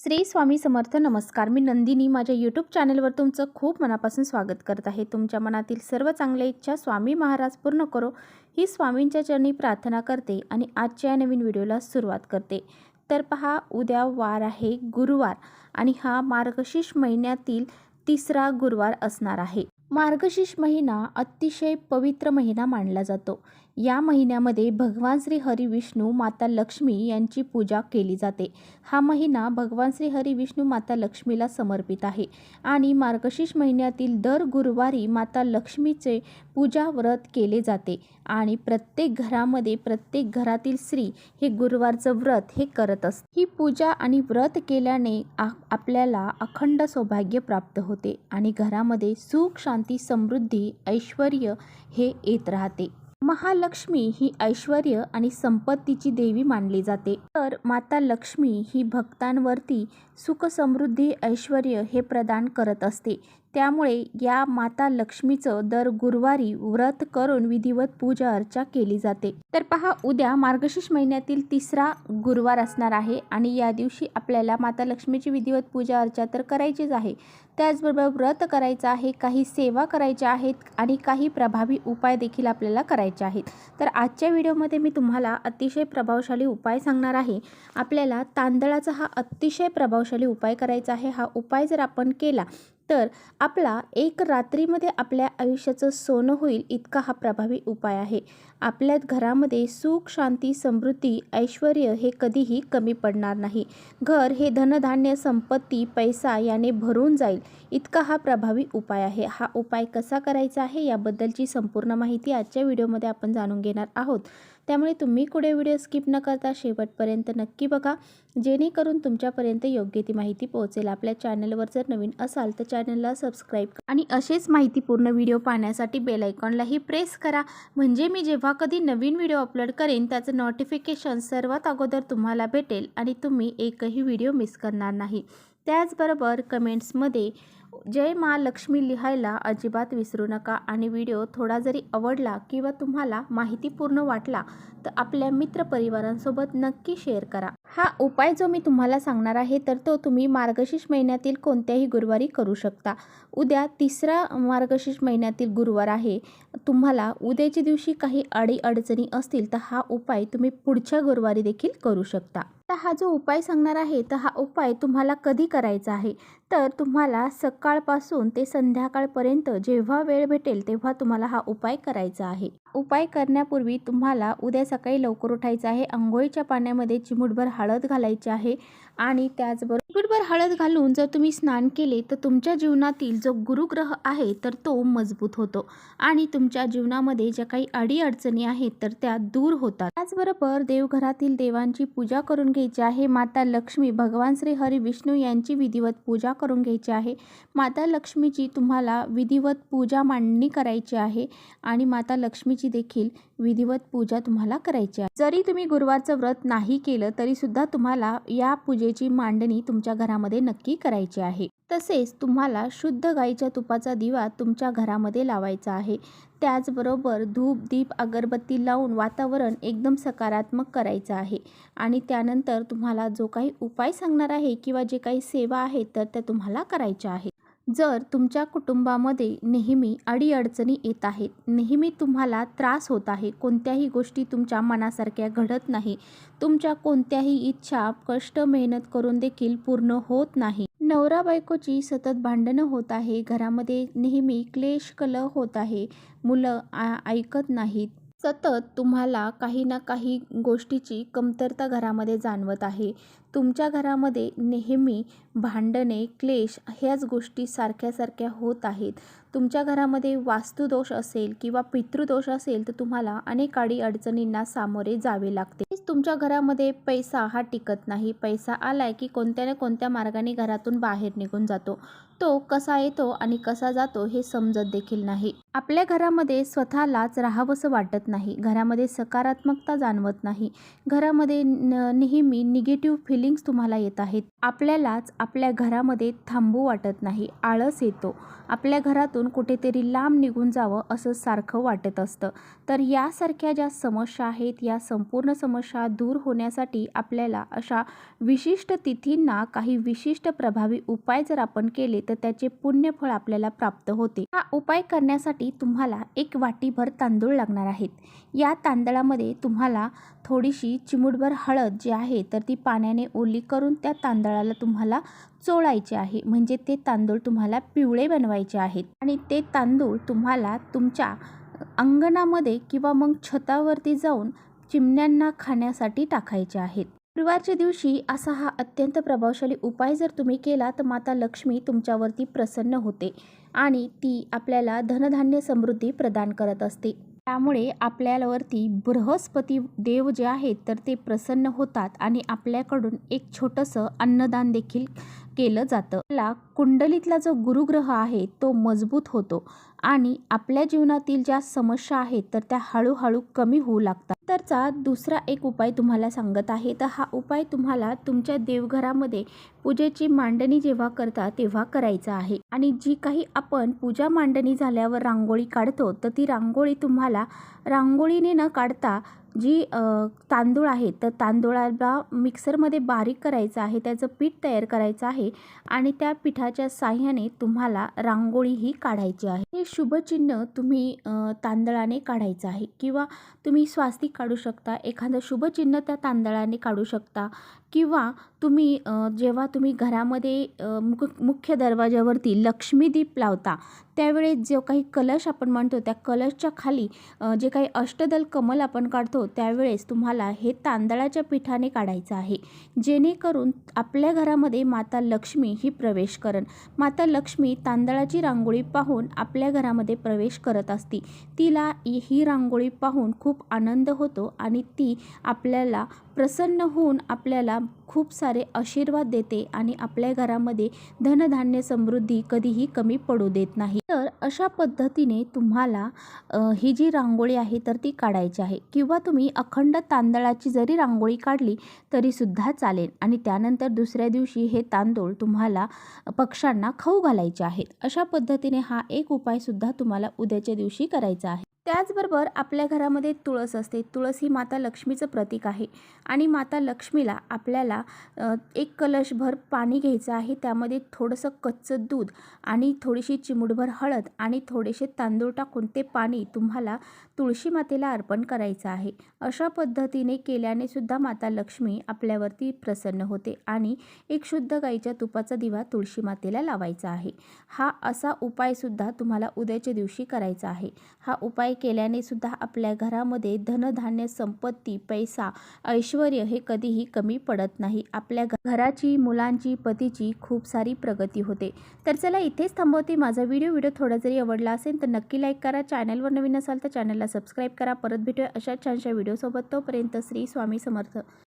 श्री स्वामी समर्थ. नमस्कार. मी नंदिनी माझ्या यूट्यूब चॅनलवर तुमचं खूप मनापासून स्वागत करत आहे. तुमच्या मनातील सर्व चांगल्या इच्छा स्वामी महाराज पूर्ण करो ही स्वामींच्या चरणी प्रार्थना करते आणि आजच्या नवीन व्हिडिओला सुरुवात करते. तर पहा, उद्या वार आहे गुरुवार आणि हा मार्गशीर्ष महिन्यातील तिसरा गुरुवार असणार आहे. मार्गशीर्ष महिना अतिशय पवित्र महिना मानला जातो. या महिन्यामध्ये भगवान श्री हरी विष्णू माता लक्ष्मी यांची पूजा केली जाते. हा महिना भगवान श्री हरी विष्णू माता लक्ष्मीला समर्पित आहे आणि मार्गशीर्ष महिन्यातील दर गुरुवारी माता लक्ष्मीचे पूजा व्रत केले जाते आणि प्रत्येक घरामध्ये प्रत्येक घरातील स्त्री हे गुरुवारचं व्रत हे करत असते. ही पूजा आणि व्रत केल्याने आपल्याला अखंड सौभाग्य प्राप्त होते आणि घरामध्ये सुख, शांती, समृद्धी, ऐश्वर हे येत राहते. महालक्ष्मी ही ऐश्वर्य आणि संपत्तीची देवी मानली जाते. तर माता लक्ष्मी ही भक्तांवरती सुख, समृद्धी, ऐश्वर्य हे प्रदान करत असते. त्यामुळे या माता लक्ष्मीचं दर गुरुवारी व्रत करून विधिवत पूजा अर्चा केली जाते. तर पहा, उद्या मार्गशीर्ष महिन्यातील तिसरा गुरुवार असणार आहे आणि या दिवशी आपल्याला माता लक्ष्मीची विधिवत पूजा अर्चा तर करायचीच आहे, त्याचबरोबर व्रत करायचं आहे, काही सेवा करायच्या आहेत आणि काही प्रभावी उपाय देखील आपल्याला करायचे आहेत. तर आजच्या व्हिडिओमध्ये मी तुम्हाला अतिशय प्रभावशाली उपाय सांगणार आहे. आपल्याला तांदळाचा हा अतिशय प्रभावशाली उपाय करायचा आहे. हा उपाय जर आपण केला तर आपला एक रात्रीमध्ये आपल्या आयुष्याचं सोनं होईल इतका हा प्रभावी उपाय आहे. आपल्या घरामध्ये सुख, शांती, समृद्धी, ऐश्वर्य हे कधीही कमी पडणार नाही. घर हे धनधान्य, संपत्ती, पैसा याने भरून जाईल इतका हा प्रभावी उपाय आहे. हा उपाय कसा करायचा आहे याबद्दलची संपूर्ण माहिती आजच्या व्हिडिओमध्ये आपण जाणून घेणार आहोत. त्यामुळे तुम्ही पुढे व्हिडिओ स्किप न करता शेवटपर्यंत नक्की बघा, जेणेकरून तुमच्यापर्यंत योग्य ती माहिती पोहोचेल. आपल्या चॅनलवर जर नवीन असाल तर चॅनलला सबस्क्राईब आणि असेच माहितीपूर्ण व्हिडिओ पाहण्यासाठी बेल आयकॉनलाही प्रेस करा, म्हणजे मी जेव्हा कधी नवीन व्हिडिओ अपलोड करेन त्याचं नोटिफिकेशन सर्वात अगोदर तुम्हाला भेटेल आणि तुम्ही एकही व्हिडिओ मिस करणार नाही. त्याचबरोबर कमेंट्समध्ये जय महालक्ष्मी लिहायला अजिबात विसरू नका आणि व्हिडिओ थोडा जरी आवडला किंवा तुम्हाला माहितीपूर्ण वाटला तर आपल्या मित्रपरिवारांसोबत नक्की शेअर करा. हा उपाय जो मी तुम्हाला सांगणार आहे तर तो तुम्ही मार्गशीर्ष महिन्यातील कोणत्याही गुरुवारी करू शकता. उद्या तिसरा मार्गशीर्ष महिन्यातील गुरुवार आहे. तुम्हाला उद्याच्या दिवशी काही अडीअडचणी असतील तर हा उपाय तुम्ही पुढच्या गुरुवारी देखील करू शकता. तर हा जो उपाय सांगणार आहे तर हा उपाय तुम्हाला कधी करायचा आहे तर तुम्हाला सकाळपासून ते संध्याकाळपर्यंत जेव्हा वेळ भेटेल तेव्हा तुम्हाला हा उपाय करायचा आहे. उपाय करण्यापूर्वी तुम्हाला उद्या सकाळी लवकर उठायचं आहे. अंघोळीच्या पाण्यामध्ये चिमूटभर हळद घालायची आहे आणि त्याचबरोबर चिमूटभर हळद घालून जर तुम्ही स्नान केले तर तुमच्या जीवनातील जो गुरुग्रह आहे तर तो मजबूत होतो आणि तुमच्या जीवनामध्ये ज्या काही अडीअडचणी आहेत तर त्या दूर होतात. त्याचबरोबर देवघरातील देवांची पूजा करून घ्यायची आहे. माता लक्ष्मी, भगवान श्री हरी विष्णू यांची विधिवत पूजा करून घ्यायची आहे. माता लक्ष्मीची तुम्हाला विधिवत पूजा मांडणी करायची आहे आणि माता लक्ष्मीची देखील विधिवत पूजा तुम्हाला करायची आहे. जरी तुम्ही गुरुवारचं व्रत नाही केलं तरी सुद्धा तुम्हाला या पूजेची मांडणी तुमच्या घरामध्ये नक्की करायची आहे. तसेच तुम्हाला शुद्ध गाईच्या तुपाचा दिवा तुमच्या घरामध्ये लावायचा आहे. त्याचबरोबर धूप, दीप, अगरबत्ती लावून वातावरण एकदम सकारात्मक करायचं आहे आणि त्यानंतर तुम्हाला जो काही उपाय सांगणार आहे किंवा जे काही सेवा आहेत तर त्या तुम्हाला करायच्या आहेत. जर तुमच्या कुटुंबामध्ये नेहमी अडीअडचणी येत आहेत, नेहमी तुम्हाला त्रास होत आहे, कोणत्याही गोष्टी तुमच्या मनासारख्या घडत नाही, तुमच्या कोणत्याही इच्छा कष्ट मेहनत करून देखील पूर्ण होत नाही, नवरा बायकोची सतत भांडणं होत आहे, घरामध्ये नेहमी क्लेश कलह होत आहे, मुलं ऐकत नाहीत, सतत तुम्हाला काही ना काही गोष्टीची कमतरता घरामध्ये जाणवत आहे, तुमच्या घरामध्ये नेहमी भांडणे, क्लेश ह्याच गोष्टी सारख्या होत आहेत, तुमच्या घरामध्ये वास्तुदोष असेल किंवा पितृदोष असेल तर तुम्हाला अनेक अडचणींना सामोरे जावे लागते. तुमच्या घरामध्ये पैसा हा टिकत नाही, पैसा आलाय की कोणत्या ना कोणत्या मार्गाने घरातून बाहेर निघून जातो, तो कसा येतो आणि कसा जातो हे समजत देखील नाही. आपल्या घरामध्ये स्वतःलाच राहावंसं वाटत नाही, घरामध्ये सकारात्मकता जाणवत नाही, घरामध्ये नेहमी निगेटिव्ह फीलिंग फिलिंग्स तुम्हाला येत आहेत. आपल्यालाच आपल्या घरामध्ये थांबू वाटत नाही, आळस येतो. आपल्या घरातून कुठेतरी लांब निघून जावं असं सारखं वाटत असतं. तर यासारख्या ज्या समस्या आहेत, या संपूर्ण समस्या दूर होण्यासाठी आपल्याला अशा विशिष्ट तिथींना काही विशिष्ट प्रभावी उपाय जर आपण केले तर त्याचे पुण्यफळ आपल्याला प्राप्त होते. हा उपाय करण्यासाठी तुम्हाला 1 वाटीभर तांदूळ लागणार आहेत. या तांदळामध्ये तुम्हाला थोडीशी चिमूटभर हळद जी आहे तर ती पाण्याने ओली करून त्या तांदळाला तुम्हाला चोळायचे आहे. म्हणजे ते तांदूळ तुम्हाला पिवळे बनवायचे आहेत आणि ते तांदूळ तुम्हाला तुमच्या अंगणामध्ये किंवा मग छतावरती जाऊन चिमण्यांना खाण्यासाठी टाकायचे आहेत. गुरुवारच्या दिवशी असा हा अत्यंत प्रभावशाली उपाय जर तुम्ही केला तर माता लक्ष्मी तुमच्यावरती प्रसन्न होते आणि ती आपल्याला धनधान्य समृद्धी प्रदान करत असते. त्यामुळे आपल्यावरती बृहस्पती देव जे आहेत तर ते प्रसन्न होतात आणि आपल्याकडून एक छोटंसं अन्नदान देखील केलं जातं. आपला कुंडलीतला जो गुरुग्रह आहे तो मजबूत होतो आणि आपल्या जीवनातील ज्या समस्या आहेत तर त्या हळूहळू कमी होऊ लागतात. तरचा दुसरा एक उपाय तुम्हाला सांगत आहे. तर हा उपाय तुम्हाला तुमच्या देवघरामध्ये पूजेची मांडणी जेव्हा करता तेव्हा करायचा आहे आणि जी काही आपण पूजा मांडणी झाल्यावर रांगोळी काढतो तर ती रांगोळी तुम्हाला रांगोळीने न काढता जी तांदूळ आहे तर तांदूळाला मिक्सरमध्ये बारीक करायचं आहे, त्याचं पीठ तयार करायचं आहे आणि त्या पिठाच्या साह्याने तुम्हाला रांगोळीही काढायची आहे. हे शुभचिन्ह तुम्ही तांदळाने काढायचं आहे किंवा तुम्ही स्वास्तिक काढू शकता, एखादं शुभचिन्ह त्या तांदळाने काढू शकता किंवा तुम्ही जेव्हा तुम्ही घरामध्ये मुख्य दरवाजावरती लक्ष्मीदीप लावता त्यावेळेस जो काही कलश आपण म्हणतो त्या कलशच्या खाली जे काही अष्टदल कमल आपण काढतो त्यावेळेस तुम्हाला हे तांदळाच्या पिठाने काढायचं आहे. जेणेकरून आपल्या घरामध्ये माता लक्ष्मी ही प्रवेश करेल. माता लक्ष्मी तांदळाची रांगोळी पाहून आपल्या घरामध्ये प्रवेश करत असते. तिला ही रांगोळी पाहून खूप आनंद होतो आणि ती आपल्याला प्रसन्न होऊन आपल्याला खूप सारे आशीर्वाद देते आणि आपल्या घरामध्ये धनधान्य समृद्धी कधीही कमी पडू देत नाही. तर अशा पद्धतीने तुम्हाला ही जी रांगोळी आहे तर ती काढायची आहे किंवा तुम्ही अखंड तांदळाची जरी रांगोळी काढली तरी सुद्धा चालेल आणि त्यानंतर दुसऱ्या दिवशी हे तांदूळ तुम्हाला पक्ष्यांना खाऊ घालायचे आहेत. अशा पद्धतीने हा एक उपाय सुद्धा तुम्हाला उद्याच्या दिवशी करायचा आहे. त्याचबरोबर आपल्या घरामध्ये तुळस असते. तुळस ही माता लक्ष्मीचं प्रतीक आहे आणि माता लक्ष्मीला आपल्याला 1 कलशभर पाणी घ्यायचं आहे. त्यामध्ये थोडंसं कच्चं दूध आणि थोडीशी चिमूटभर हळद आणि थोडेसे तांदूळ टाकून ते पाणी तुम्हाला तुळशी मातेला अर्पण करायचं आहे. अशा पद्धतीने केल्याने सुद्धा माता लक्ष्मी आपल्यावरती प्रसन्न होते आणि एक शुद्ध गाईच्या तुपाचा दिवा तुळशी मातेला लावायचा आहे. हा असा उपायसुद्धा तुम्हाला उद्याच्या दिवशी करायचा आहे. हा उपाय केल्याने सुद्धा आपल्या घरामध्ये धनधान्य संपत्ती पैसा ऐश्वर्य हे कधीही कमी पडत नाही. आपल्या घराची मुलांची पतीची खूप सारी प्रगती होते. तर चला इथेच थांबवते. माझा व्हिडिओ थोडा जरी आवडला असेल तर नक्की लाईक करा. चॅनलवर नवीन असाल तर चॅनलला सबस्क्राईब करा. परत भेटूया अशा छानशा व्हिडिओसोबत. तोपर्यंत श्री स्वामी समर्थ.